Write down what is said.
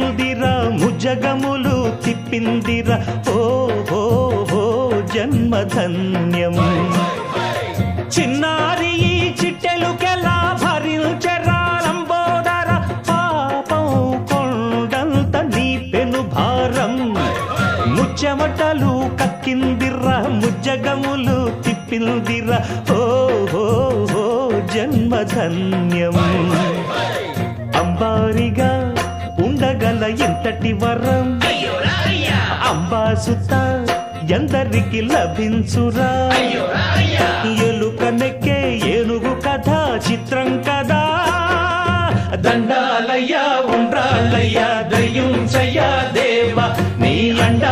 చెప్పిందిరా ముజగములు తిప్పిందిరా ఓ హో హో జన్మధన్యం చిన్నారి ఈ చిట్టెలుకెలా భరించరా లంబోదర పాపం కొండంత నీ పెను భారం ముచ్చెమటలు కక్కిందిరా ముజ్జగములు తిప్పిందిరా ఓ హో హో జన్మధన్యం అంబారిగా ఉండగల ఇంతటి వరం అంబాసుత ఎందరికి లభించురా ఎలుక నెక్కే ఏనుగు కథ చిత్రం కదా దండాలయ్యా ఉండ్రాళ్ళయ్యా దయ్యుంచయ్యా దేవ నీ అండా